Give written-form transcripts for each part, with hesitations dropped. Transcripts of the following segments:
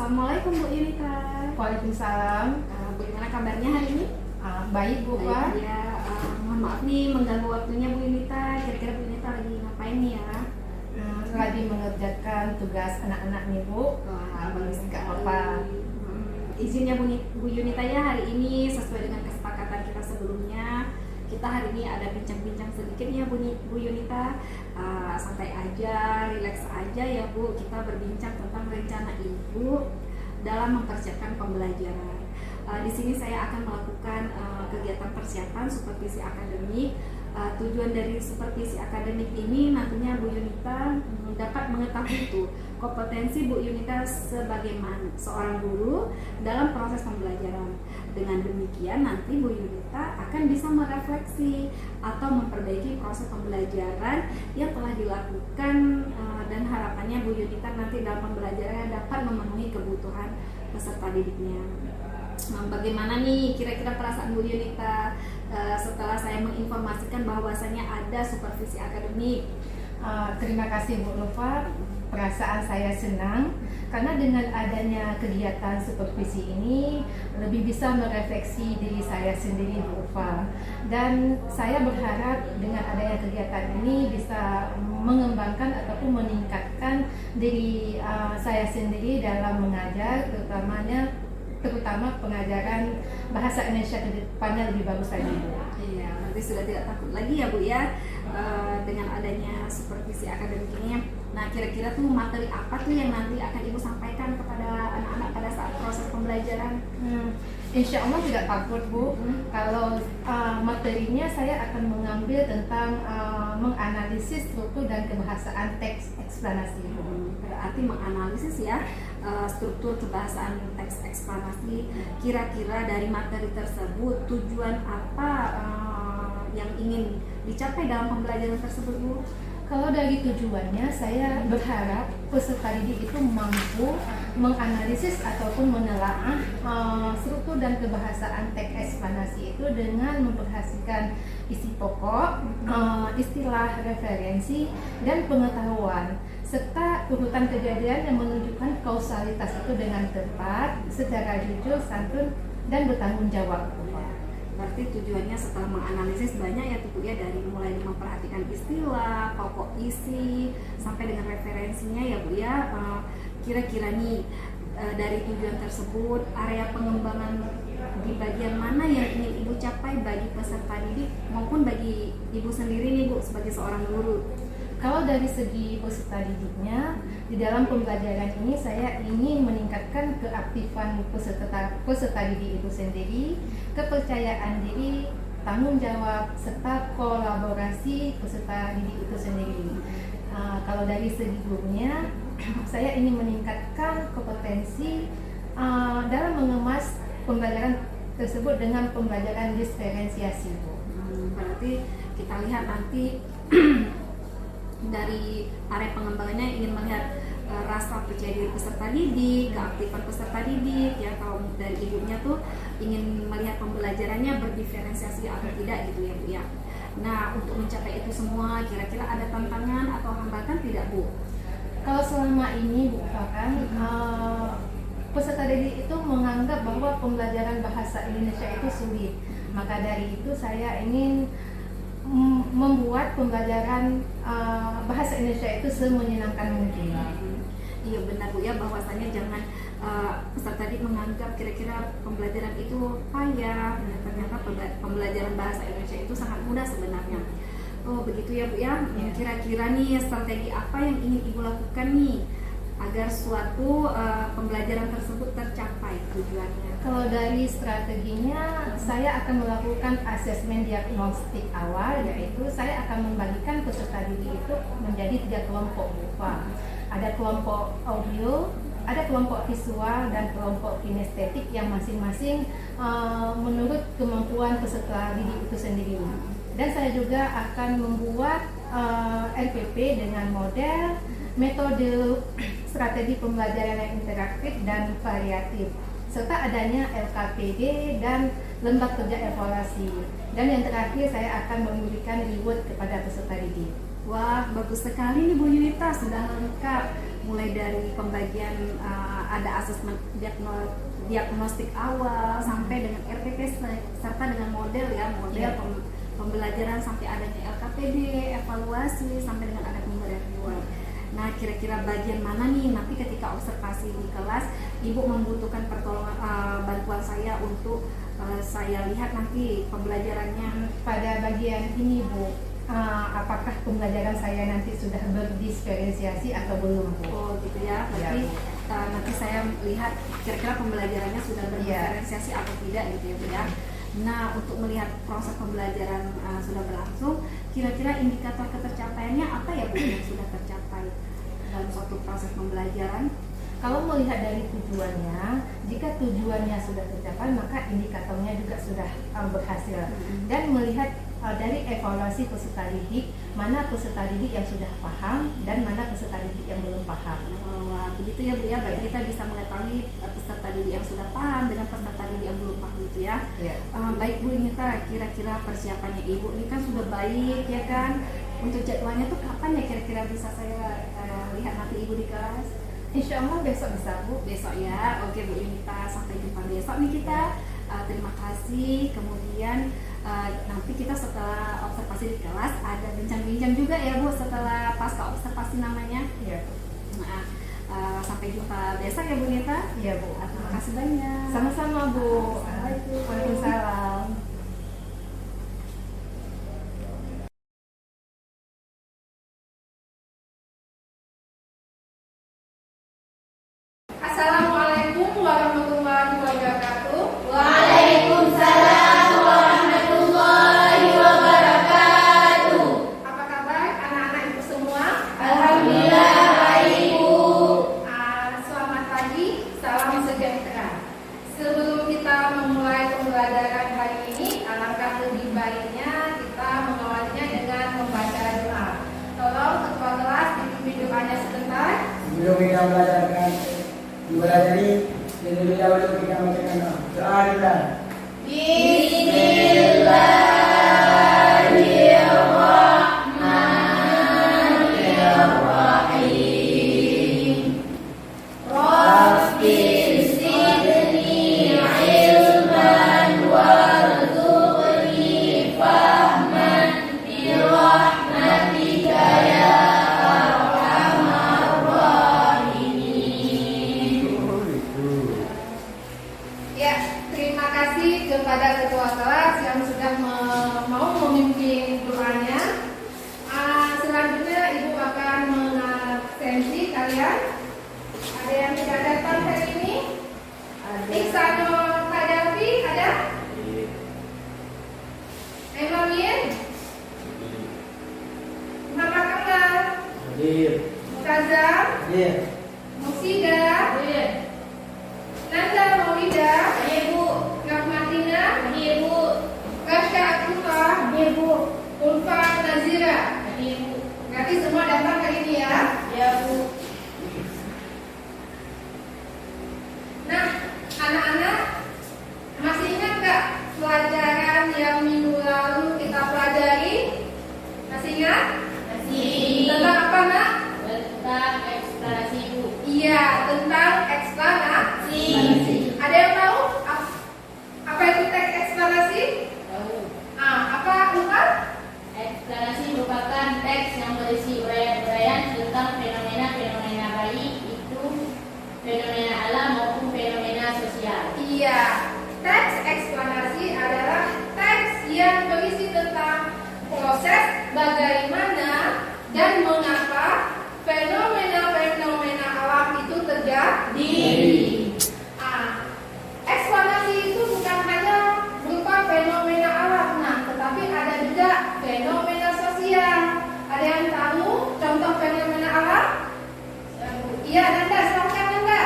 Assalamualaikum Bu Yunita. Waalaikumsalam. Bagaimana kabarnya hari ini? Baik Bu. Baik ya. Mohon maaf nih mengganggu waktunya Bu Yunita. Kira-kira Bu Yunita lagi ngapain nih ya? Lagi mengerjakan tugas anak-anak nih Bu. Bagus Nggak sekali. apa-apa. Izinnya Bu Yunita ya, hari ini sesuai dengan kesepakatan kita sebelumnya, kita hari ini ada bincang-bincang sedikit ya Bu Yunita. Santai aja, rileks aja ya Bu. Kita berbincang tentang rencana Ibu dalam mempersiapkan pembelajaran. Di sini saya akan melakukan kegiatan persiapan supervisi akademik. Tujuan dari supervisi akademik ini nantinya Bu Yunita dapat mengetahui itu kompetensi Bu Yunita sebagai seorang guru dalam proses pembelajaran. Dengan demikian nanti Bu Yunita akan bisa merefleksi atau memperbaiki proses pembelajaran yang telah dilakukan, dan harapannya Bu Yunita nanti dalam pembelajarannya dapat memenuhi kebutuhan peserta didiknya. Bagaimana nih kira-kira perasaan Bu Yunita setelah saya menginformasikan bahwasanya ada supervisi akademik? Terima kasih Bu Nova. Perasaan saya senang karena dengan adanya kegiatan supervisi ini lebih bisa merefleksi diri saya sendiri Bu Nova. Dan saya berharap dengan adanya kegiatan ini bisa mengembangkan ataupun meningkatkan diri saya sendiri dalam mengajar, terutama pengajaran bahasa Indonesia ke depannya lebih bagus lagi Bu. Iya, nanti sudah tidak takut lagi ya Bu ya dengan adanya supervisi akademik ini. Nah, kira-kira tuh materi apa tuh yang nanti akan Ibu sampaikan kepada anak-anak pada saat proses pembelajaran? Insya Allah tidak takut Bu. Kalau materinya saya akan mengambil tentang menganalisis struktur dan kebahasaan teks eksplanasi Bu. Berarti menganalisis ya struktur kebahasaan teks eksplanasi. Kira-kira dari materi tersebut tujuan apa yang ingin dicapai dalam pembelajaran tersebut Bu? Kalau dari tujuannya, saya berharap peserta didik itu mampu menganalisis ataupun menelaah struktur dan kebahasaan teks eksplanasi itu dengan memperhatikan isi pokok, istilah referensi, dan pengetahuan, serta urutan kejadian yang menunjukkan kausalitas itu dengan tepat, secara jujur, santun, dan bertanggung jawab. Berarti tujuannya setelah menganalisis banyak ya Bu ya, dari mulai memperhatikan istilah, pokok isi, sampai dengan referensinya ya Bu ya. Kira-kira nih dari tujuan tersebut, area pengembangan di bagian mana yang ingin Ibu capai bagi peserta didik maupun bagi Ibu sendiri nih Bu sebagai seorang guru? Kalau dari segi peserta didiknya, di dalam pembelajaran ini saya ingin meningkatkan keaktifan peserta didik itu sendiri, kepercayaan diri, tanggung jawab, serta kolaborasi peserta didik itu sendiri. Kalau dari segi gurunya, saya ingin meningkatkan kompetensi dalam mengemas pembelajaran tersebut dengan pembelajaran diferensiasi. Berarti kita lihat nanti dari area pengembangannya ingin melihat rasa percaya diri peserta didik, keaktifan peserta didik ya. Kalau dari ibunya tuh ingin melihat pembelajarannya berdiferensiasi atau tidak gitu ya Bu ya. Nah, untuk mencapai itu semua kira-kira ada tantangan atau hambatan tidak Bu? Kalau selama ini Bu kan peserta didik itu menganggap bahwa pembelajaran bahasa Indonesia itu sulit. Maka dari itu saya ingin membuat pembelajaran bahasa Indonesia itu semenyenangkan mungkin. Iya benar Bu ya, bahwasanya jangan peserta didik menganggap kira-kira pembelajaran itu payah. Ternyata pembelajaran bahasa Indonesia itu sangat mudah sebenarnya. Oh begitu ya Bu ya. Kira-kira nih strategi apa yang ingin Ibu lakukan nih agar suatu pembelajaran tersebut tercapai tujuannya? Kalau dari strateginya, saya akan melakukan asesmen diagnostik awal, yaitu saya akan membagikan peserta didik itu menjadi 3 kelompok berupa. Ada kelompok audio, ada kelompok visual, dan kelompok kinestetik yang masing-masing menurut kemampuan peserta didik itu sendiri. Dan saya juga akan membuat LPP dengan model, metode, strategi pembelajaran yang interaktif dan variatif, serta adanya LKPD dan lembag kerja evaluasi. Dan yang terakhir saya akan memberikan reward kepada peserta didik. Wah, bagus sekali nih Bu Yunita, sudah lengkap mulai dari pembagian ada asesmen diagnostik awal sampai dengan RPP serta dengan model ya, model pembelajaran sampai adanya LKPD, evaluasi sampai dengan ada pemberian reward. Nah, kira-kira bagian mana nih nanti ketika observasi di kelas Ibu membutuhkan pertolongan bantuan saya untuk saya lihat nanti pembelajarannya Pada bagian ini Bu, apakah pembelajaran saya nanti sudah berdiferensiasi atau belum Bu? Oh gitu ya, berarti nanti saya lihat kira-kira pembelajarannya sudah berdiferensiasi atau tidak gitu ya Bu ya. Nah, untuk melihat proses pembelajaran sudah berlangsung, kira-kira indikator ketercapaiannya apa ya Bu yang sudah tercapai dalam suatu proses pembelajaran? Kalau melihat dari tujuannya, jika tujuannya sudah tercapai, maka indikatornya juga sudah berhasil. Dan melihat dari evaluasi peserta didik, mana peserta didik yang sudah paham dan mana peserta didik yang belum paham. Wah, begitu ya Bu ya, berarti kita bisa mengetahui peserta didik yang sudah paham dengan peserta didik yang belum paham gitu ya. Baik Bu Yunita, kira-kira persiapannya Ibu ini kan sudah baik ya kan? Untuk jadwalnya tuh kapan ya kira-kira bisa saya lihat nanti Ibu di kelas? Insya Allah besok bisa Bu. Besok ya. Oke Bu Yunita, sampai jumpa besok nih kita. Terima kasih. Kemudian nanti kita setelah observasi di kelas ada bincang-bincang juga ya Bu setelah pasca observasi namanya. Iya. Nah, sampai jumpa besok ya Bu Yunita. Iya Bu. Terima kasih banyak. Sama-sama Bu. Assalamualaikum. Waalaikumsalam. Assalamualaikum warahmatullahi wabarakatuh. Waalaikumsalam warahmatullahi wabarakatuh. Apa kabar anak-anak Ibu semua? Alhamdulillah baik Bu. Selamat pagi, salam sejahtera. Sebelum kita memulai pembelajaran hari ini, alangkah lebih baiknya kita mengawalinya dengan membaca doa. Tolong ketua kelas dipimpin doanya sebentar. Sebelum kita mempelajari, lebih dahulu kita membacakan doa kita. Bismillahirrahmanirrahim. Rabbi zidni ilman warzuqni fahman birahmatika ya arhamar rahimin. Ya, terima kasih kepada ketua kelas yang sudah mau memimpin doanya. Selanjutnya Ibu akan mengabsensi kalian. Ada yang tidak datang hari ini? Iksano Kadafi ada? Emanuel? Muhammad Kamal? Hadir. Mukazam? Hadir. Musida? Nanda Maulida? Rahmatina? Kasya Akutah? Ulfa Nazira? Berarti semua datang hari ini ya? Nah, anak-anak masih ingat gak pelajaran yang minggu lalu kita pelajari? Masih ingat? Tentang apa nak? Iya, tentang eksplanasi. Ada yang tahu? Apa itu teks eksplanasi? Apa Umar? Eksplanasi merupakan teks yang berisi uraian-uraian tentang fenomena-fenomena baik itu fenomena alam maupun fenomena sosial. Iya, teks eksplanasi adalah teks yang berisi tentang proses bagaimana dan mengapa fenomena-fenomena alam itu terjadi. Eksplanasi itu bukan hanya berupa fenomena alam, tetapi ada juga fenomena sosial. Ada yang tahu contoh fenomena alam? Iya, Nanda, silakan Nanda.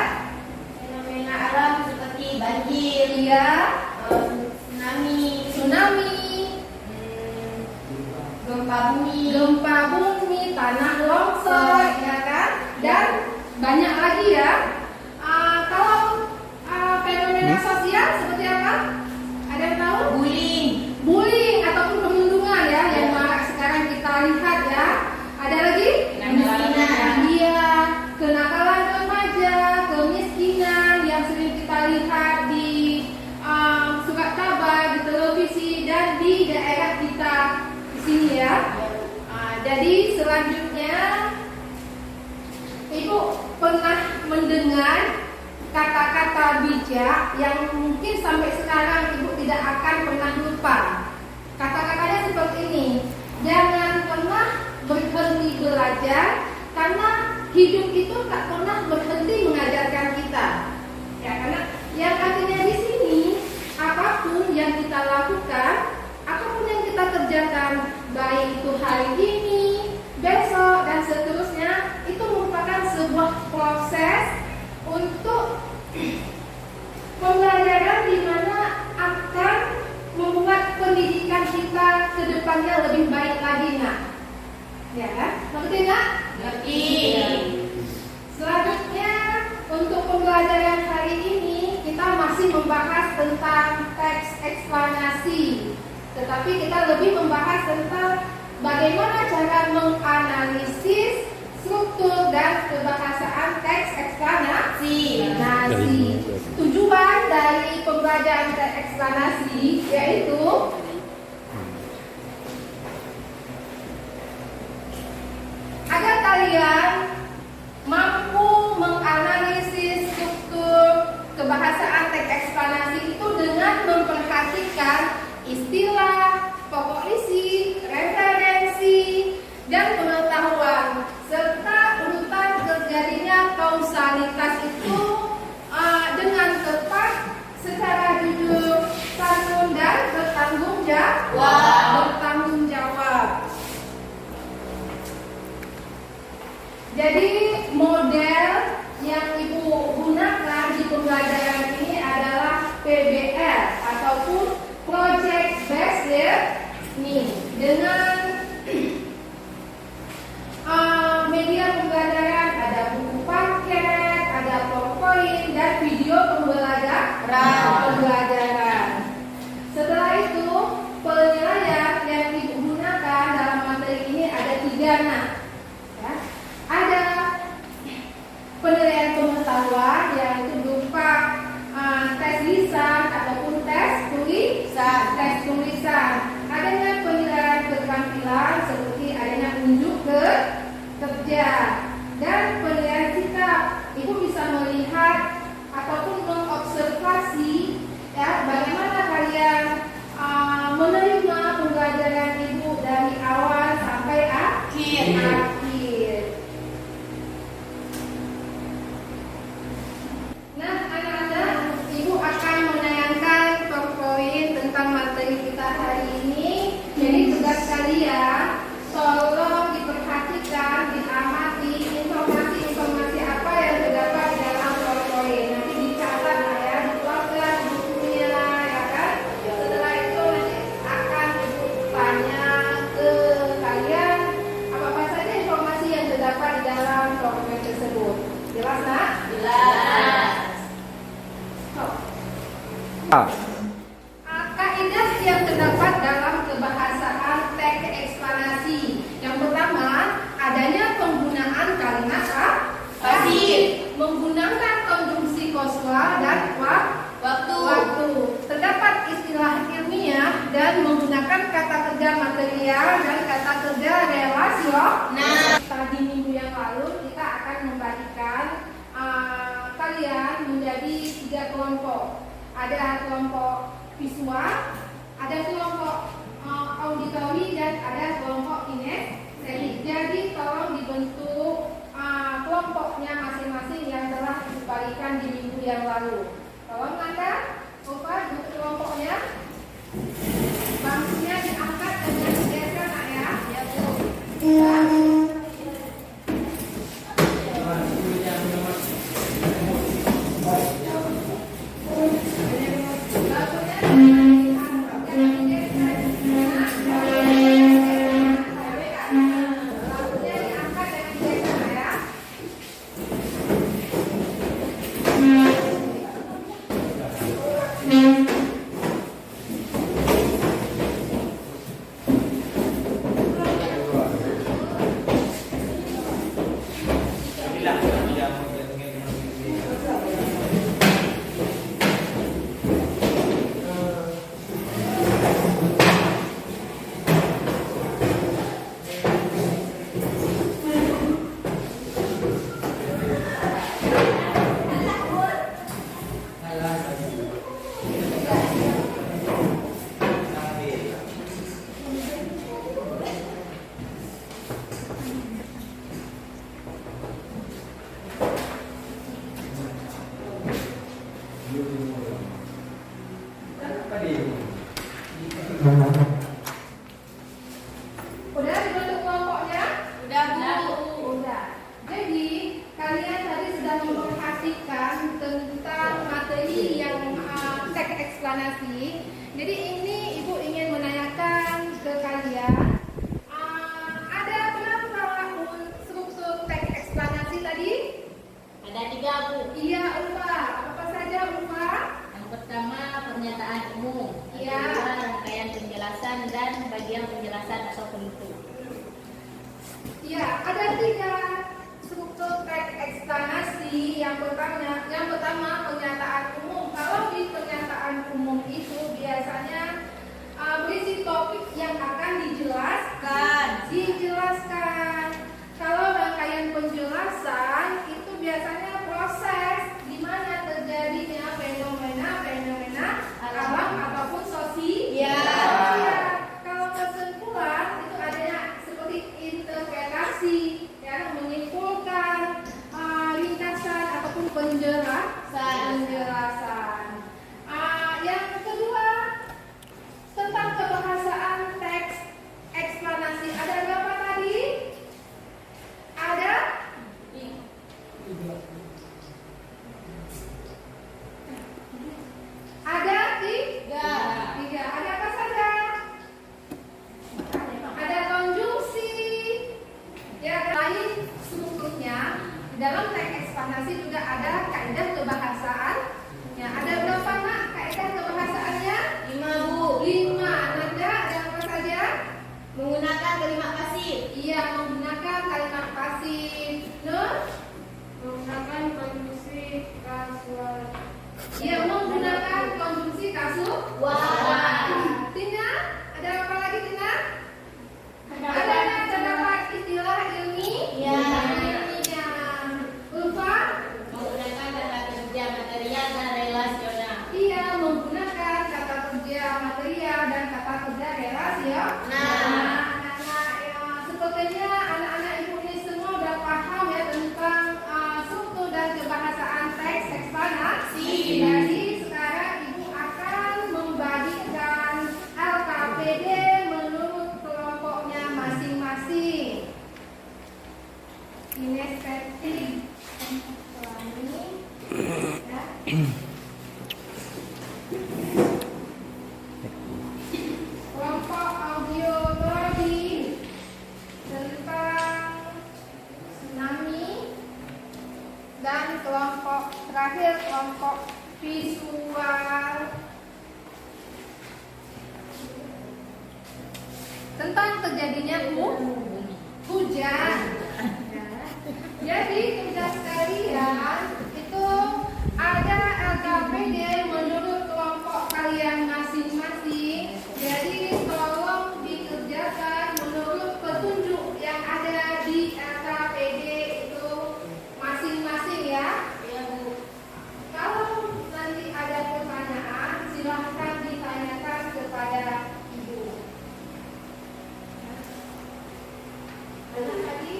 Fenomena alam seperti banjir, Iya, tsunami, gempa bumi, tanah longsor, ya kan? Dan banyak lagi ya. Kalau fenomena sosial seperti apa? Ada yang tahu? Bullying ataupun perundungan ya, yang sekarang kita lihat ya. Ada lagi? Kemiskinan. Iya, kenakalan daerah kita di sini ya. Jadi selanjutnya Ibu pernah mendengar kata-kata bijak yang mungkin sampai sekarang Ibu tidak akan pernah lupa. Kata-katanya seperti ini. Jangan pernah berhenti belajar, karena hidup itu tak pernah berhenti mengajarkan kita. Ya, karena yang artinya di sini apapun yang kita lakukan, apapun yang kita kerjakan, baik itu hari ini, besok dan seterusnya, itu merupakan sebuah proses untuk pembelajaran di mana akan membuat pendidikan kita ke depannya lebih baik lagi, nak. Ya kan? Ngerti nggak? Ngerti. Selanjutnya untuk pembelajaran hari ini kita masih membahas tentang teks eksplanasi, tetapi kita lebih membahas tentang bagaimana cara menganalisis struktur dan kebahasaan teks eksplanasi. Tujuan dari pembelajaran teks eksplanasi yaitu agar kalian mampu menganalisis struktur kebahasaan teks eksplanasi itu dengan memperhatikan istilah, pokok isi, referensi, dan pengetahuan serta urutan terjadinya kausalitas itu dengan tepat, secara jujur, santun, dan bertanggung jawab. Jadi model yang Ibu gunakan di pembelajaran ini adalah PBL ataupun Project Based Learning dengan media pembelajaran, ada buku paket, ada PowerPoint, dan video pembelajaran. Setelah itu penilaian yang Ibu gunakan dalam materi ini ada 3, nak. Ya. Ada penilaian pengetahuan yaitu berupa tes lisan ataupun tes tulisan. Adanya penilaian keterampilan seperti adanya unjuk kerja, dan penilaian sikap. Ibu bisa melihat ataupun mengobservasi ya bagaimana kalian menerima pembelajaran Ibu dari awal sampai akhir. Nah, anak-anak, Ibu akan menayangkan PowerPoint tentang materi kita hari ini. Jadi tugas kalian tolong diperhatikan, diamati informasi-informasi apa yang terdapat di dalam PowerPoint. Nanti dicatat ya, dikeluarkan bukunya ya kan. Setelah itu nanti akan Ibu tanya ke kalian apa saja informasi yang terdapat di dalam PowerPoint tersebut. Jelas, nak? Jelas. Kaidah yang terdapat dalam kebahasaan teks eksplanasi. Yang pertama, adanya penggunaan kalimat pasif, menggunakan konjungsi kausal dan waktu. Terdapat istilah ilmiah dan menggunakan kata kerja material dan kata kerja relasional. Tadi minggu yang lalu kita akan membagikan kalian menjadi 3 kelompok. Ada kelompok visual, ada kelompok auditori, dan ada kelompok kinestetik. Jadi tolong dibentuk kelompoknya masing-masing yang telah dibagikan di minggu yang lalu. Tolong Anda bentuk kelompoknya, bangkunya diangkat dan digeser, nak ya. Udah dibentuk kelompoknya? Udah, Bu. Udah. Jadi kalian tadi sudah memperhatikan tentang materi yang teks eksplanasi. Jadi ini Ibu ingin menanyakan ke kalian, ada berapa struktur teks eksplanasi tadi? Ada 3, Bu. Iya, Ulfa. Apa saja, Ulfa? Yang pertama pernyataan umum, yang Iya. kedua rangkaian penjelasan dan bagian penjelasan atau penutup. Ya, ada 3 struktur teks eksplanasi. Yang pertama pernyataan umum. Kalau di pernyataan umum itu biasanya berisi topik yang akan dijelaskan. Kalau rangkaian penjelasan itu biasanya proses di mana terjadinya fenomena alam ataupun sosial. Ya. Kalau kesimpulan itu adanya seperti interpretasi, ya, menyimpulkan ringkasan ataupun penjelasan. Yang kedua tentang kebahasaan teks eksplanasi, ada berapa tadi? Ada tiga. Ada apa saja? Ada konjungsi. Ya, lain strukturnya. Di dalam teks eksplanasi juga ada kaidah kebahasaan. Ya, ada berapa nak kaidah kebahasaannya? 5, Bu. 5. Nada ada apa saja? Menggunakan kalimat pasif. Iya, menggunakan kalimat pasif. Nur? Menggunakan konjungsi kasual. Iya, menggunakan konjungsi Wah. Tina, ada apa lagi Tina? Ada Terdapat istilah Ya. ilmiah. Ulfa? menggunakan kata kerja material dan relasional. Iya, menggunakan kata kerja material dan kata kerja relasional. Sepertinya anak-anak ibu ini semua udah paham ya tentang struktur dan kebahasaan teks eksplanasi. Jadi sekarang ibu akan membagikan LKPD menurut kelompoknya masing-masing. Kinestetik, ya. Kelompok audiologi tentang tsunami, dan kelompok terakhir kelompok visual tentang terjadinya hujan. Jadi tugas sekalian itu ada LKPD menurut kelompok kalian masing-masing. Jadi tolong dikerjakan menurut petunjuk yang ada di LKPD itu masing-masing ya. Ya, Bu. Kalau nanti ada pertanyaan silahkan ditanyakan kepada ibu. Ada lagi?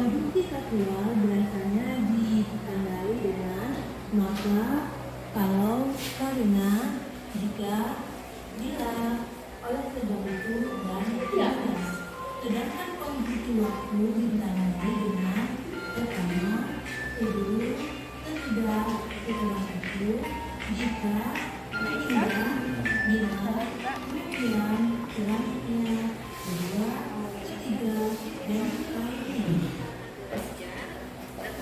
Konjungsi kasual biasanya ditandai dengan maka, kalau, karena, jika, bila, oleh sebab itu, dan tidak. Sedangkan konjungsi waktu ditandai dengan pertama, sebelum, sesudah, setelah itu, jika, tidak, bila, kemudian, selanjutnya, kedua, ketiga, dan seterusnya.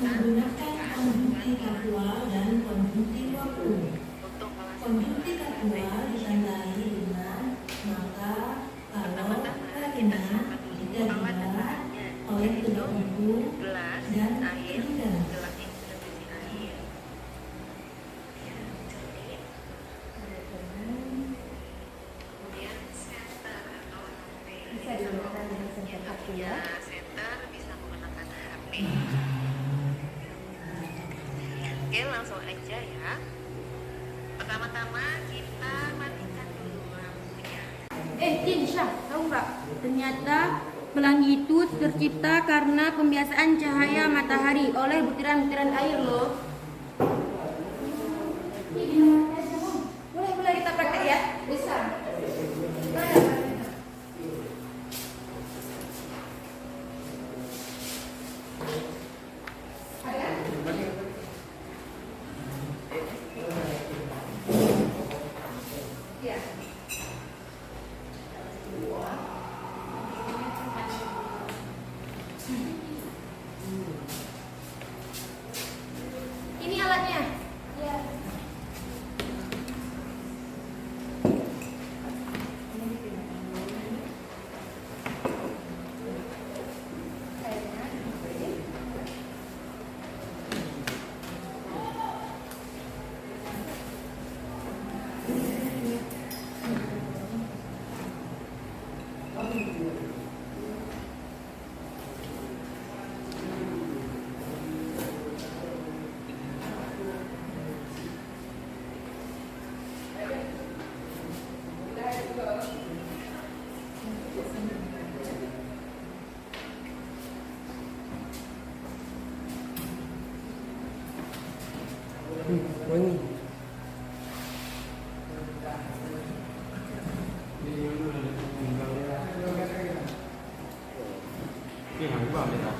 Menggunakan konjungsi kasual dan konjungsi waktu. Konjungsi kasual ditandai dengan maka, kalau, karena, jika, bila, oleh sebab itu, dan tidak. Bisa digunakan dengan senter waktu ya. Center bisa menggunakan HP. Oke, langsung aja ya. Pertama-tama kita matikan dulu lampunya. Insya, tahu nggak? Ternyata pelangi itu tercipta karena pembiasaan cahaya matahari oleh butiran-butiran air loh. Boleh kita praktek ya? Bisa. Ini alatnya. Wangi. Cái hàng vào đây là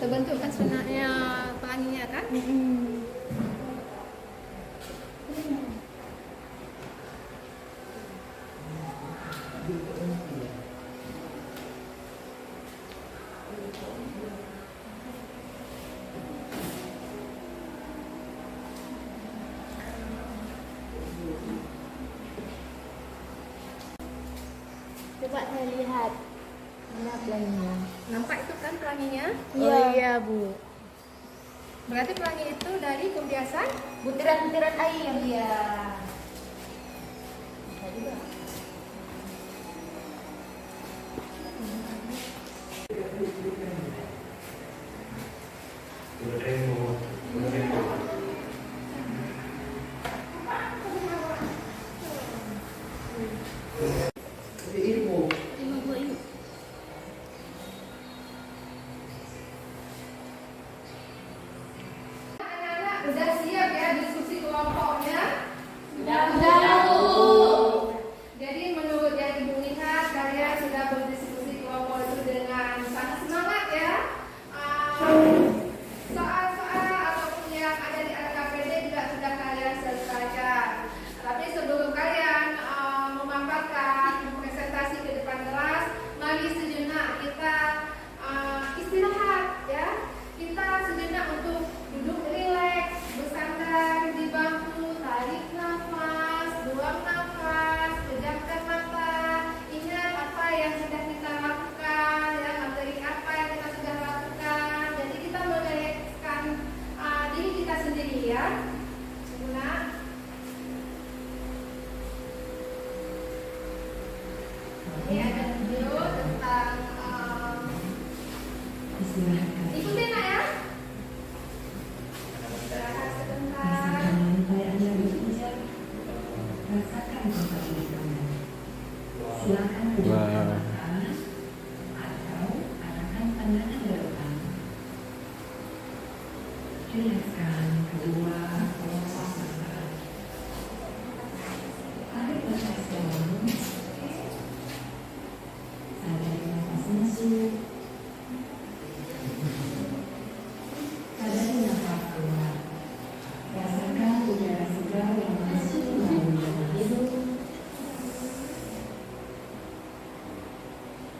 Terbentuk kan sebenarnya pelanginya kan? Coba saya lihat. Mana pelanginya? Nampak itu kan pelanginya? Oh iya Bu. Berarti pelangi itu dari pembiasan Butiran-butiran air. Iya. Bisa juga. Ilmu. Anak-anak udah siap ya diskusi kelompoknya? Sudah, Bu. Jadi menurut yang Ibu lihat, kalian sudah berdiskusi kelompok itu dengan sangat semangat ya. Soal-soal ataupun yang ada di LKPD juga sudah kalian selesaikan. Tapi sebelum kalian memaparkan presentasi ke depan kelas, mari sejenak kita istirahat ya. Kita sejenak untuk duduk rileks, bersandar di bangku, tarik nafas, buang nafas, pejamkan mata, ingat apa yang sudah kita lakukan, ya, materi apa yang kita sudah lakukan. Jadi kita merilekskan diri kita sendiri ya. Guna. Ini ada video tentang ikutin nak ya. Istirahat sebentar. Silakan menjadikan mata atau arahkan pandangan ke depan. Rilekskan kedua kelopak mata. Tarik nafas dalam. Sadari nafas masuk. Sadari nafas keluar. Rasakan udara segar yang masuk melalui dalam hidung.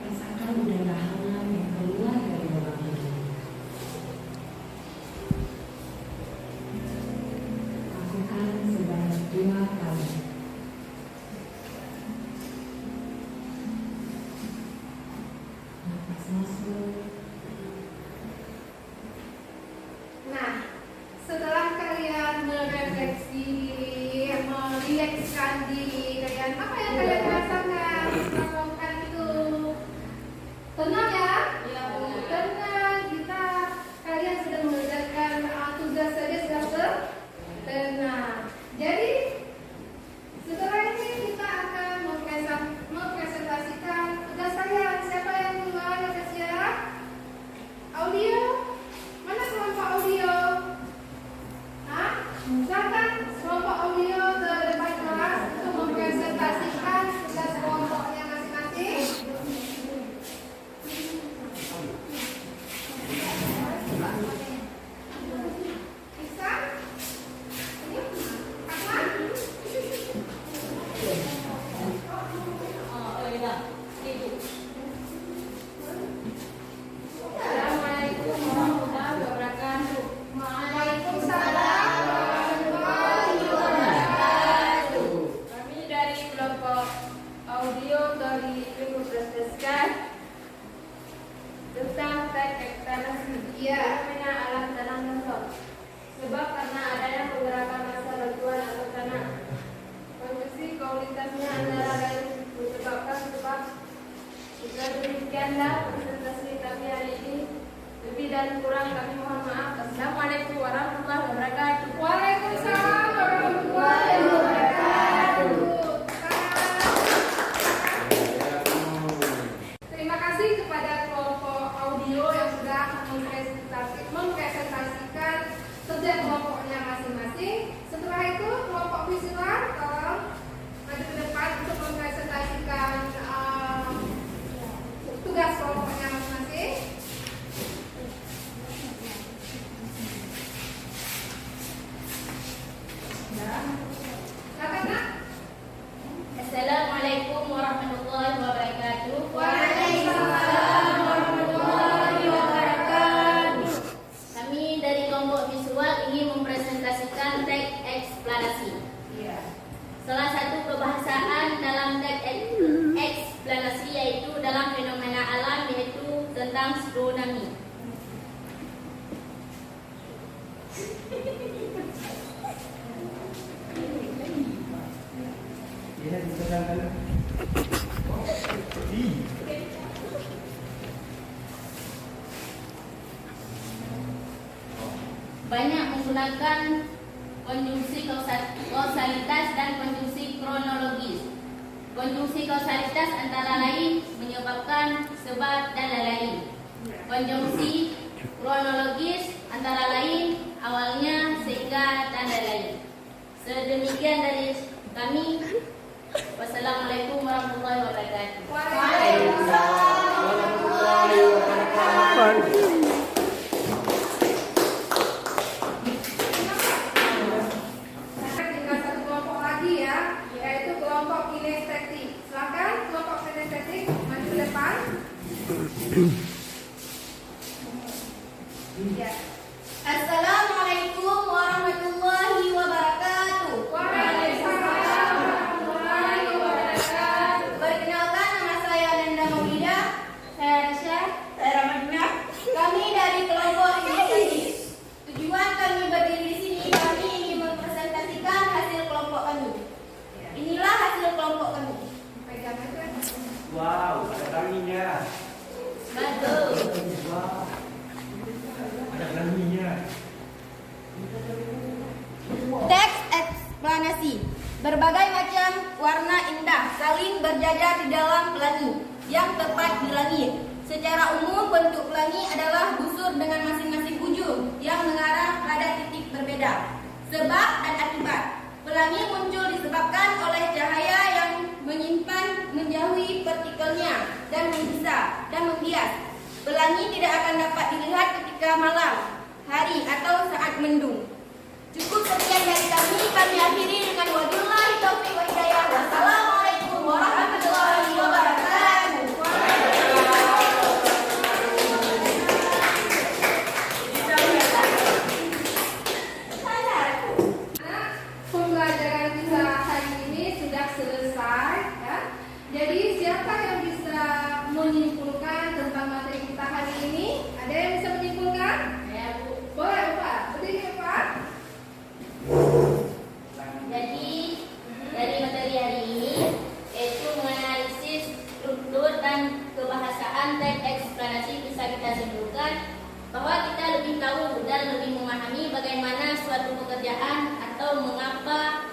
Rasakan udara hangat yang keluar dari dalam hidung. Lakukan sebanyak 2 kali. Nafas masuk. Nah, setelah kalian merefleksi diri, merilekskan diri, kalian apa yang kalian rasakan setelah melakukan itu? Tenang ya? Iya, Bu. Tenang, kalian sudah mengerjakan tugas saja sudah tenang. Jadi setelah ini kita akan mempresentasikan tugas kalian. Siapa yang duluan yang siap? Audio? Mana kelompok audio? Hah? Silakan kelompok audio ke depan kelas untuk mempresentasikan tugas kelompoknya masing-masing. Bisa? Ini? Ahmad? Oh, iya. Ibu. Assalamualaikum warahmatullahi wabarakatuh. Waalaikumsalam warahmatullahi wabarakatuh. Kami dari kelompok audio dari Ibu presentasikan tentang teks ekstanasi fenomena alam tanah longsor. Sebab karena adanya pergerakan massa batuan atau tanah, kondisi kualitasnya antara lain menyebabkan sebab. Jika demikianlah presentasi kami hari ini. Lebih dan kurang kami mohon maaf. Assalamualaikum warahmatullahi wabarakatuh. Waalaikumsalam warahmatullahi wabarakatuh. Terima kasih kepada kelompok audio yang sudah mempresentasikan kerja kelompoknya masing-masing. Setelah itu kelompok visual tolong maju ke depan untuk mempresentasikan tugas kelompoknya masing-masing. Silakan nak. Assalamualaikum warahmatullahi wabarakatuh. Waalaikumsalam warahmatullahi wabarakatuh. Kami dari kelompok visual ingin mempresentasikan teks eksplanasi. Salah satu kebahasaan dalam teks eksplanasi yaitu dalam fenomena alam, yaitu tentang astronomi. Banyak menggunakan konjungsi kausalitas dan konjungsi kronologis. Konjungsi kausalitas antara lain menyebabkan sebab dan lain-lain. Konjungsi kronologis antara lain awalnya sehingga tanda lain. Sedemikian dari kami. Wassalamualaikum warahmatullahi wabarakatuh. Waalaikumsalam warahmatullahi wabarakatuh. Tinggal satu kelompok lagi ya, yaitu kelompok kinestetik. Silakan kelompok kinestetik maju ke depan. Ya. Assalamualaikum warahmatullahi wabarakatuh. Waalaikumsalam warahmatullahi wabarakatuh. Perkenalkan, nama saya Nanda Maulida. Saya Aisyah. Saya Ramadina. Kami dari kelompok kinestetik. Tujuan kami berdiri di sini, kami ingin mempresentasikan hasil kelompok kami. Inilah hasil kelompok kami. Pegang aja. Wow, ada tanginya. Bagus. Wow, ada tanginya. Teks eksplanasi. Berbagai macam warna indah saling berjajar di dalam pelangi yang tepat di langit. Secara umum bentuk pelangi adalah busur dengan masing-masing ujung yang mengarah pada titik berbeda. Sebab dan akibat. Pelangi muncul disebabkan oleh cahaya yang menyimpan menjauhi partikelnya dan membisa dan membias. Pelangi tidak akan dapat dilihat ketika malam, hari atau saat mendung. Cukup sekian dari kami akhiri dengan wabillahi taufiq wa hidayah. Wassalamualaikum warahmatullahi wabarakatuh. Pembelajaran kita hari ini sudah selesai ya. Jadi siapa yang bisa menyimpulkan tentang materi kita hari ini? Ada yang bisa menyimpulkan? Ya, Bu. Boleh Pak, berdiri Pak. Jadi dari materi hari ini yaitu menganalisis struktur dan kebahasaan teks eksplanasi, bisa kita simpulkan bahwa kita lebih tahu dan lebih memahami bagaimana suatu pekerjaan atau mengapa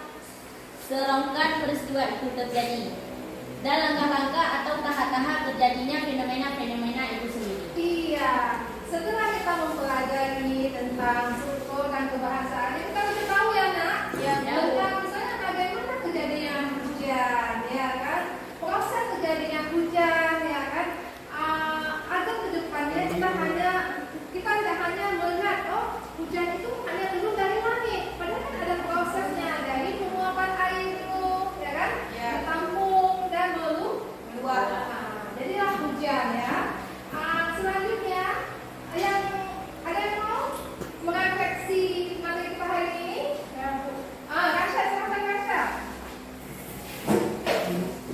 serangkaian peristiwa itu terjadi dan langkah-langkah atau tahap-tahap terjadinya fenomena-fenomena itu sendiri. Iya, setelah kita mempelajari tentang struktur dan kebahasaan, kita sudah tahu ya nak, Ya, tahu. tentang misalnya bagaimana kejadian hujan, ya kan, proses kejadian hujan, ya kan, agar kedepannya kita tidak hanya melihat oh hujan itu hanya turun dari langit, padahal kan ada prosesnya dari penguapan air itu, ya kan, ditampung dan meluap. Jadilah hujan ya. Selanjutnya yang ada yang mau merefleksi materi kita hari ini? Rasha, silakan Rasha.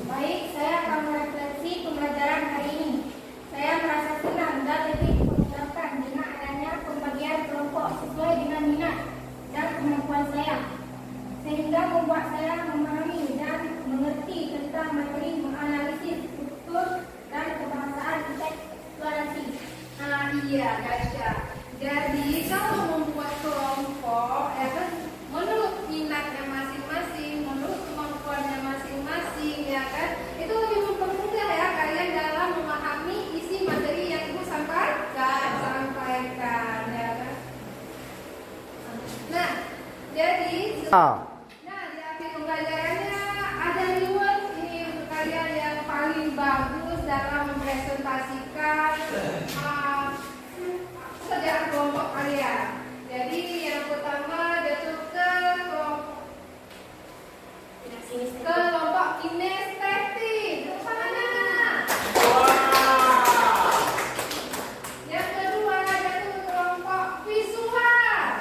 Baik, saya akan merefleksi pembelajaran hari ini. Saya merasa senang dan lebih mengucapkan dengan adanya pembagian kelompok sesuai dengan minat dan kemampuan saya, sehingga membuat saya memahami dan mengerti tentang materi menganalisis struktur dan kebahasaan teks eksplorasi. Iya Rasha. Jadi kalau membuat kelompok, ya kan, menurut minatnya masing-masing, menurut kemampuannya masing-masing, ya kan, itu lebih mempermudah ya kalian dalam memahami isi materi yang ibu sampaikan, ya kan. Nah, jadi di akhir pembelajarannya ada reward ini untuk kalian yang paling bagus dalam mempresentasikan pekerjaan kelompok kalian. Jadi yang pertama jatuh ke kelompok kinestetik. Tepuk tangan. Yang kedua jatuh ke kelompok visual.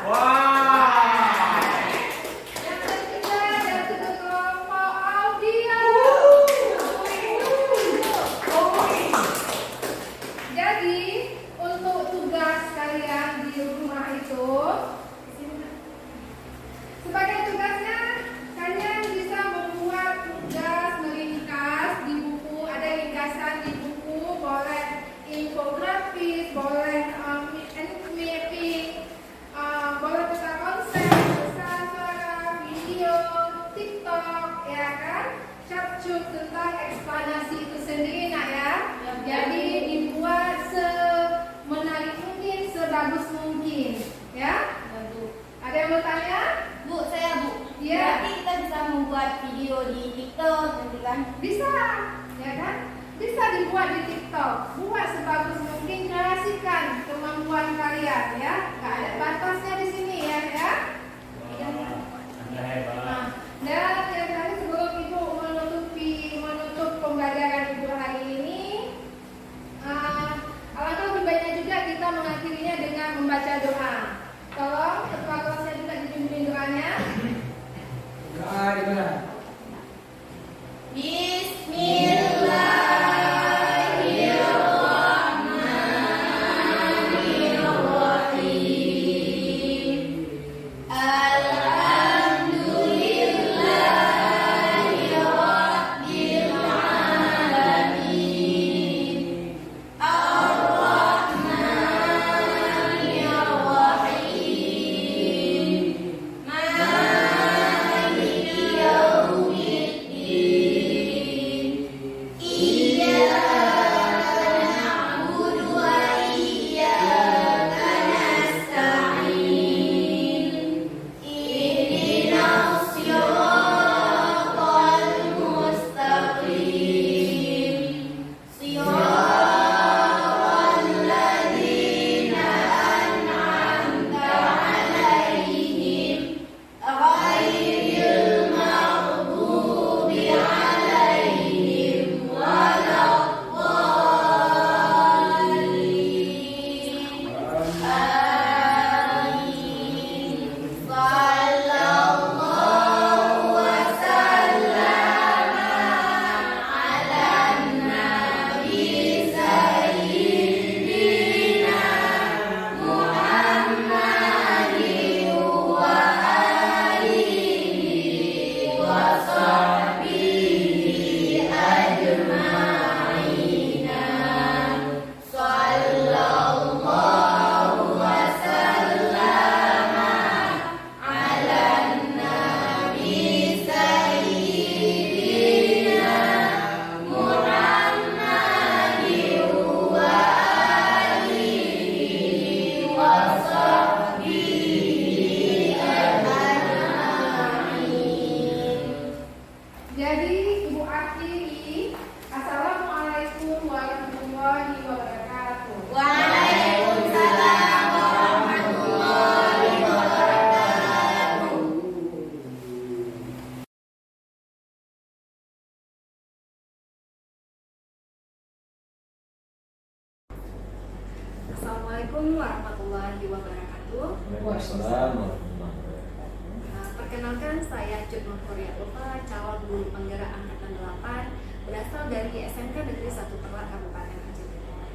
Yang ketiga jatuh ke kelompok audio. Jadi untuk tugas kalian di rumah itu, sebagai tugasnya kalian bisa membuat tugas meringkas di buku. Ada ringkasan di buku, boleh infografis, boleh mapping, boleh peta konsep, pesan suara, video, TikTok, ya kan? Capcut tentang eksplanasi itu sendiri nak ya. Jadi dibuat semenarik mungkin, sebagus mungkin, ya. Ada yang mau tanya? Bu, saya Bu. Iya. Berarti kita bisa membuat video di TikTok nanti kan? Bisa, ya kan? Bisa dibuat di TikTok. Buat sebagus mungkin, kreasikan kemampuan kalian ya. Gak ada batasnya di sini ya. Anda hebat. Nah, dan yang tadi sebelum Ibu menutup pembelajaran Ibu hari ini, alangkah lebih baiknya juga kita mengakhirinya dengan membaca doa. Tolong ketua kelasnya juga dipimpin doanya. Doa di mana? Jadi Ibu akhiri. Assalamualaikum warahmatullahi wabarakatuh. Waalaikumsalam warahmatullahi wabarakatuh. Assalamualaikum warahmatullahi wabarakatuh. Perkenalkan, saya Cut Nurhoria Ulfa, calon guru penggerak angkatan 8, berasal dari SMK Negeri 1 Terlak Kabupaten Aceh Timur.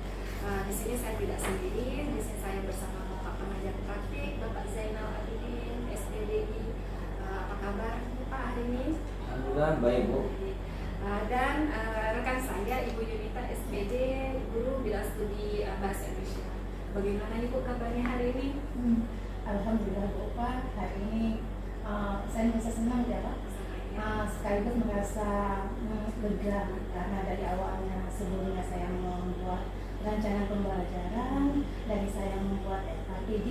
Di sini saya tidak sendiri, di sini saya bersama Bapak pengajar praktik, Bapak Zainal Abidin, SPDI. Apa kabar Pak hari ini? Alhamdulillah baik Bu. Dan rekan saya Ibu Yunita SPD, guru bidang studi bahasa Indonesia. Bagaimana Ibu kabarnya hari ini? Alhamdulillah Bu Pak, hari ini saya merasa senang ya Pak. Sekaligus merasa lega karena dari awalnya sebelumnya saya membuat rancangan pembelajaran, dari saya membuat FKTD,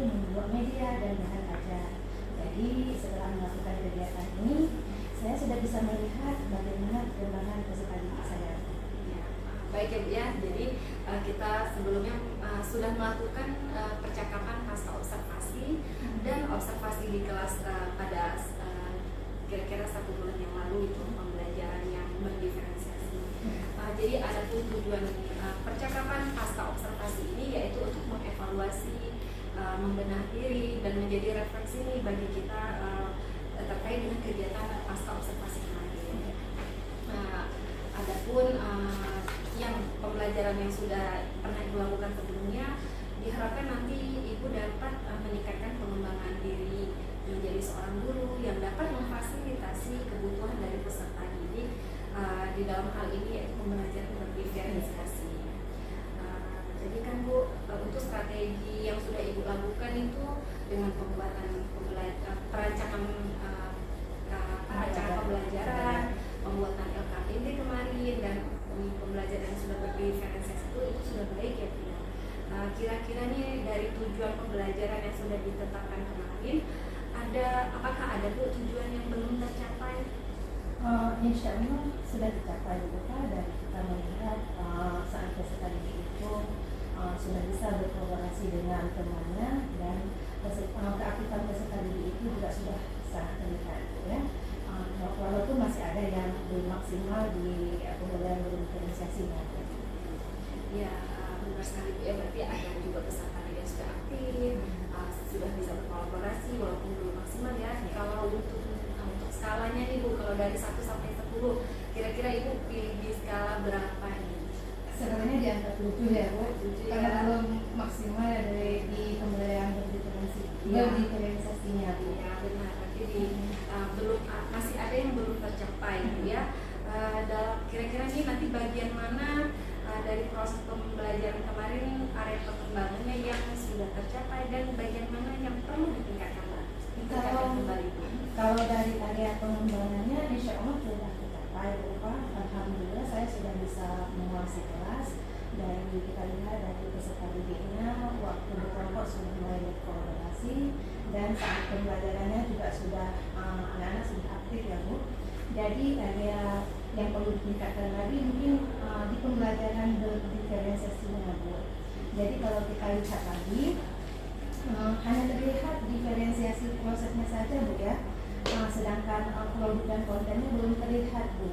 membuat media dan bahan ajar. Jadi setelah melakukan kegiatan ini, saya sudah bisa melihat bagaimana perkembangan peserta didik saya. Ya, baik ya Bu ya. Jadi kita sebelumnya sudah melakukan percakapan pasca observasi dan observasi di kelas pada kira-kira 1 bulan yang lalu itu pembelajaran yang berdiferensiasi. Jadi ada pun tujuan percakapan pasca observasi ini yaitu untuk mengevaluasi, membenah diri dan menjadi refleksi nih bagi kita terkait dengan kegiatan pasca observasi kemarin. Adapun yang pembelajaran yang sudah pernah dilakukan sebelumnya, diharapkan nanti Ibu dapat meningkatkan pengembangan diri menjadi seorang guru yang dapat memfasilitasi kebutuhan dari peserta didik di dalam hal ini yaitu pembelajaran berdiferensiasi. Jadi kan Bu, untuk strategi yang sudah Ibu lakukan itu dengan pembuatan perancangan pembelajaran, pembuatan LKPD kemarin dan pembelajaran yang sudah berdiferensiasi itu sudah baik ya Bu. Kira-kira nih dari tujuan pembelajaran yang sudah ditetapkan kemarin, ada Bu tujuan yang belum tercapai? Insya Allah sudah tercapai juga, dan kita melihat saat peserta didik itu sudah bisa berkolaborasi dengan temannya, dan keaktifan peserta didik itu juga sudah sangat terlihat ya. Walaupun masih ada yang belum maksimal di pembelajaran berdiferensiasinya. Ya, benar sekali Bu ya, berarti ada juga peserta didik yang sudah aktif, sudah bisa berkolaborasi walaupun belum maksimal ya. Kalau untuk skalanya nih Bu, kalau dari 1 sampai 10, kira-kira Ibu pilih di skala berapa nih? Sebenarnya di angka 7 ya Bu, 7 karena ya. belum maksimal ya di pembelajaran berdiferensiasinya Bu. Ya benar, berarti belum masih ada yang belum tercapai Bu ya. Dalam kira-kira nih nanti bagian mana dari proses pembelajaran kemarin area perkembangannya yang sudah tercapai dan bagian mana yang perlu ditingkatkan kembali Bu? Kalau dari area pengembangannya, insya Allah sudah tercapai berupa alhamdulillah saya sudah bisa menguasai kelas. Dari kita lihat dari peserta didiknya, waktu berkelompok sudah mulai berkolaborasi, dan saat pembelajarannya juga sudah anak-anak sudah aktif ya Bu. Jadi area yang perlu ditingkatkan lagi mungkin di pembelajaran berdiferensiasinya Bu. Jadi kalau kita lihat lagi, hanya terlihat diferensiasi prosesnya saja Bu ya. Sedangkan produk dan kontennya belum terlihat Bu.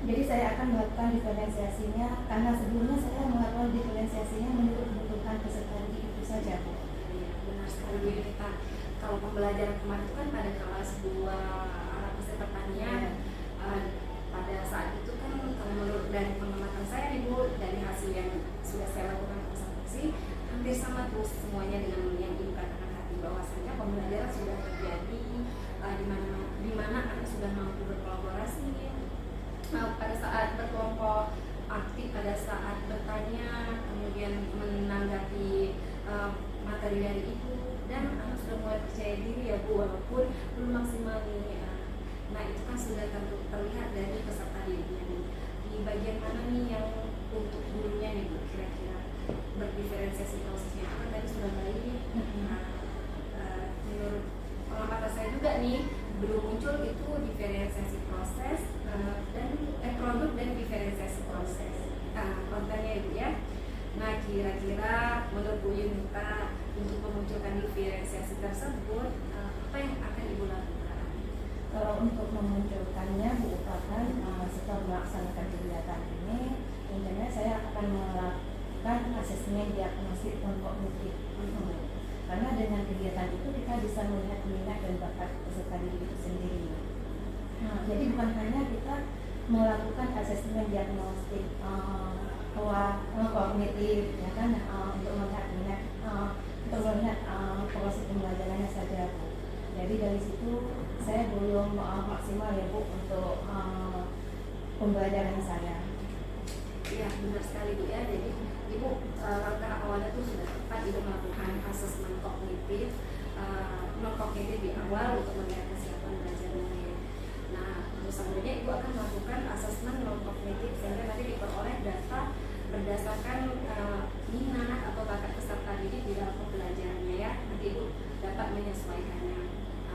Jadi saya akan melakukan diferensiasinya, karena sebelumnya saya melakukan diferensiasinya menurut kebutuhan peserta didik itu saja Bu. Ya, benar sekali Bu Yunita. Kalau pembelajaran kemarin itu kan pada kelas 2 peserta pertanian, pada saat itu kan kalau menurut dari pengamatan saya nih Bu, dari hasil yang sudah saya lakukan observasi, hampir sama terus semuanya dengan yang Ibu katakan tadi, bahwasanya pembelajaran sudah terjadi di mana anak sudah mampu berkolaborasi pada saat berkelompok aktif, pada saat bertanya, kemudian menanggapi materi dari Ibu, dan anak sudah mulai percaya diri ya Bu, walaupun belum maksimal nih. Nah itu kan sudah terlihat dari peserta didiknya nih. Di bagian mana nih yang untuk gurunya nih Bu, kira-kira berdiferensiasi prosesnya kan tadi sudah baik. Menurut pengamatan saya juga nih, belum muncul itu diferensiasi proses dan produk dan diferensiasi proses kontennya Ibu ya. Nah kira-kira menurut Bu Yunita untuk memunculkan diferensiasi tersebut apa yang akan Ibu lakukan? Kalau untuk memunculkannya Bu upakan setelah melaksanakan kegiatan ini, intinya saya akan melakukan asesmen diagnostik non kognitif. Karena dengan kegiatan itu kita bisa melihat minat dan bakat peserta didik itu sendiri. Jadi bukan hanya kita melakukan asesmen diagnostik kognitif, ya kan, untuk melihat minat, untuk melihat proses pembelajarannya saja Bu. Jadi dari situ saya belum maksimal ya Bu untuk pembelajaran saya. Ya benar sekali Bu ya. Jadi Ibu langkah awalnya tuh sudah tepat, Ibu melakukan asesmen kognitif non kognitif di awal untuk melihat kesiapan belajarnya. Nah terus selanjutnya Ibu akan melakukan asesmen non kognitif sehingga nanti diperoleh data berdasarkan minat atau bakat peserta didik di dalam pembelajarannya ya. Nanti Ibu dapat menyesuaikannya.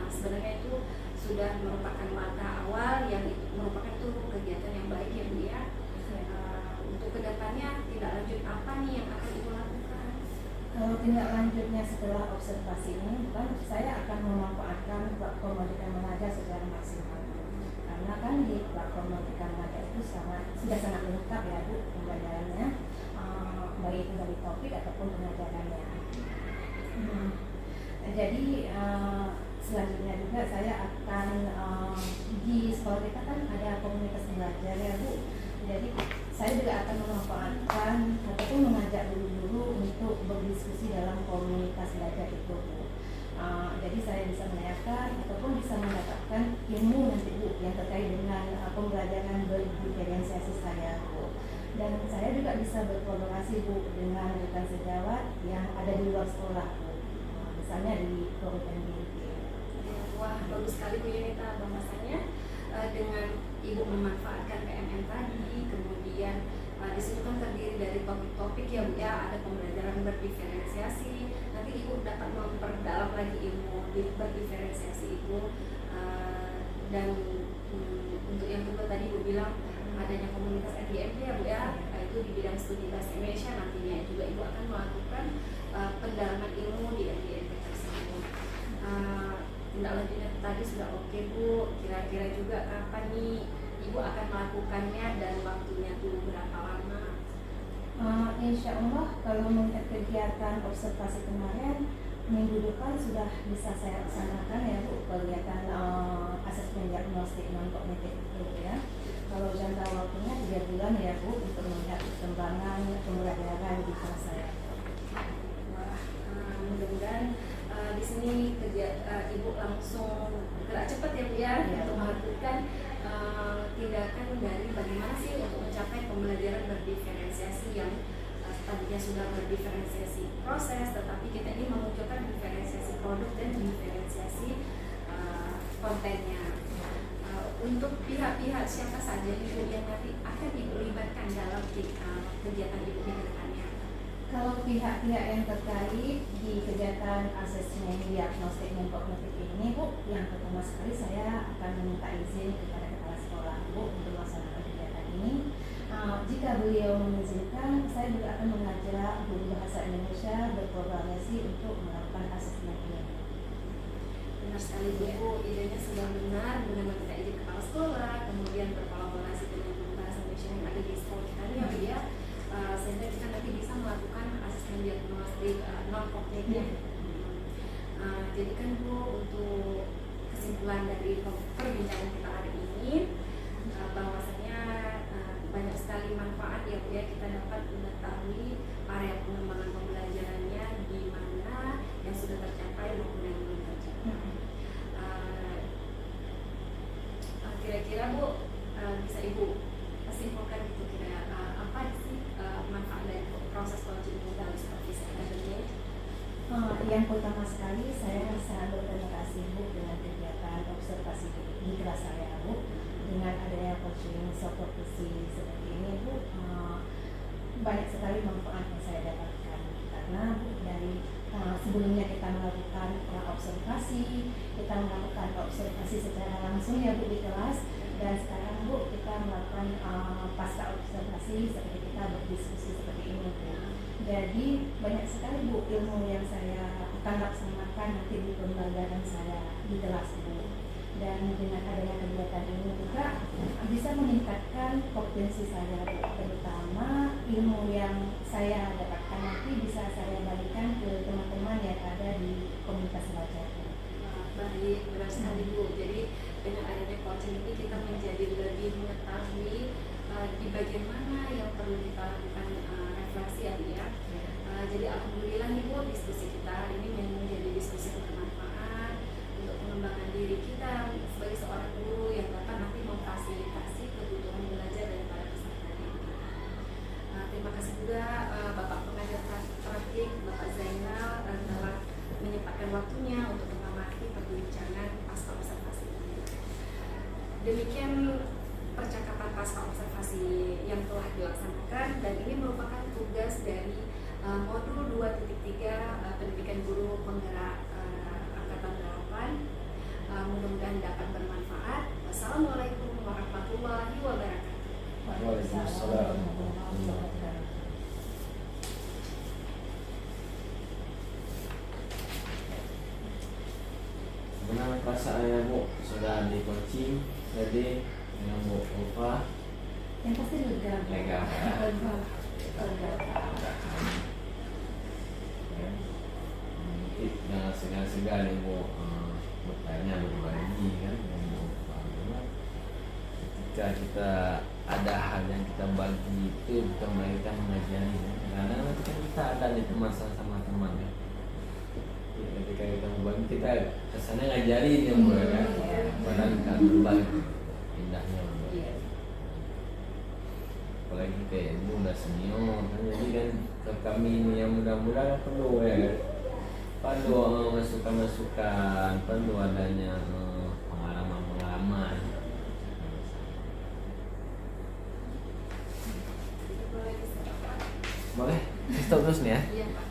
Sebenarnya itu sudah merupakan langkah awal yang merupakan itu kegiatan yang baik ya Bu ya. Untuk kedepannya tindak lanjut apa nih yang akan Ibu lakukan? Kalau tindak lanjutnya setelah observasi ini, saya akan memanfaatkan platform Merdeka Mengajar secara maksimal. Karena kan di platform Merdeka Mengajar itu sudah sangat lengkap ya Bu pembelajarannya, baik itu dari topik ataupun pengajarannya. Jadi selanjutnya juga saya akan di sekolah kita kan ada komunitas belajar ya Bu. Jadi saya juga akan memanfaatkan ataupun mengajak guru-guru untuk berdiskusi dalam komunitas belajar itu Bu. Jadi saya bisa menanyakan ataupun bisa mendapatkan ilmu nanti Bu yang terkait dengan pembelajaran berdiferensiasi saya Bu. Dan saya juga bisa berkolaborasi Bu dengan rekan sejawat yang ada di luar sekolah Bu. Misalnya di Kabupaten Binti. Wah bagus sekali Bu Yunita, bahwasanya dengan Ibu memanfaatkan PMN tadi, kemudian di situ kan terdiri dari topik-topik ya Bu ya, ada pembelajaran berdiferensiasi, nanti berdiferensiasi Ibu. Dan untuk yang kedua tadi Ibu bilang adanya komunitas NDMD ya Bu ya, itu di bidang studi bahasa Indonesia, nantinya juga Ibu akan melakukan pendalaman ilmu di NDMD tersebut. Tindak lanjutnya tadi sudah oke Bu, kira-kira juga kapan nih Ibu akan melakukannya dan waktunya tuh berapa lama? Insya Allah kalau melihat kegiatan observasi kemarin, minggu depan sudah bisa saya laksanakan ya Bu, kegiatan asesmen diagnostik non kognitif itu ya. Kalau jangka waktunya 3 bulan ya Bu, untuk melihat perkembangan pembelajaran di kelas saya. Wah, mudah-mudahan di sini Ibu langsung gerak cepat ya Bu ya, untuk melakukan tindakan dari bagaimana sih untuk mencapai pembelajaran berdiferensiasi yang tadinya sudah berdiferensiasi proses, tetapi kita ini memunculkan diferensiasi produk dan diferensiasi kontennya. Untuk pihak-pihak siapa saja Ibu yang nanti akan Ibu libatkan dalam kegiatan Ibu ke depannya? Kalau pihak-pihak yang terkait di kegiatan asesmen diagnostik non kognitif ini Bu, yang pertama sekali saya akan meminta izin kepada kepala sekolah Bu untuk melaksanakan kegiatan ini. Jika beliau mengizinkan, saya juga akan mengajak guru bahasa Indonesia berkolaborasi untuk melakukan asesmen ini. Benar sekali Bu, idenya sudah benar dengan meminta izin kepala sekolah, kemudian berkolaborasi dengan guru bahasa Indonesia yang ada di sekolah kita nih ya Bu ya, sehingga kita nanti bisa melakukan asesmen diagnostik non kognitif. Jadi kan Bu, untuk kesimpulan dari perbincangan kita hari ini, bahwasanya banyak sekali manfaat ya Bu ya, kita dapat mengetahui area pengembangan pembelajarannya di mana yang sudah tercapai maupun yang belum tercapai. Kira-kira Bu, bisa Ibu simpulkan gitu kira apa sih manfaat dari proses coaching dalam supervisi akademik? Yang pertama sekali saya sangat berterima kasih Bu dengan kegiatan observasi di kelas saya Bu. Dengan adanya coaching supervisi seperti ini Bu, banyak sekali manfaat yang saya dapatkan, karena Bu, dari sebelumnya kita melakukan observasi, kita melakukan observasi secara langsung ya Bu di kelas, dan sekarang Bu kita melakukan pasca observasi seperti kita berdiskusi seperti ini Bu. Jadi banyak sekali Bu ilmu yang saya akan laksanakan nanti di pembelajaran saya di kelas Bu. Dan dengan adanya kegiatan ini juga bisa meningkatkan potensi saya Bu, terutama ilmu yang saya dapatkan nanti bisa saya bagikan ke teman-teman yang ada di komunitas belajar. Baik, benar sekali Bu. Jadi dengan adanya coaching ini kita menjadi lebih mengetahui di bagian mana yang perlu kita lakukan refleksi ya Bu ya. Jadi alhamdulillah nih Bu, diskusi kita hari ini menjadi diskusi yang bermanfaat untuk pengembangan diri kita sebagai seorang guru yang dapat nanti memfasilitasi kebutuhan belajar dari para peserta didik kita. Terima kasih juga Bapak Pengajar Praktik Bapak Zainal telah menyempatkan waktunya untuk mengamati perbincangan pasca observasi ini. Demikian percakapan pasca observasi yang telah dilaksanakan, dan ini merupakan tugas dari modul 2.3 pendidikan guru penggerak angkatan 8. Mudah-mudahan dapat bermanfaat. Wassalamualaikum warahmatullahi wabarakatuh. Waalaikumsalam. Gimana perasaannya Bu? Sudah di coaching, jadi dengan Bu Ulfa? Yang pasti lega. Lega. Jangan segan-segan Ibu bertanya, berbagi kan dengan Bu Ulfa. Ketika kita ada hal yang kita bagi itu bukan berarti kita mengajari ya. Karena nanti kan kita ada di teman sama teman ya. Ketika kita berbagi kita kesannya ngajarin ya Bu ya. Padahal kan berbagi indahnya Bu. Apalagi kayak Ibu udah senior kan, jadi kan ke kami ini yang muda-muda kan perlu ya kan. Perlu masukan-masukan, perlu adanya pengalaman-pengalaman. Boleh? Stop terus nih ya. Iya Pak.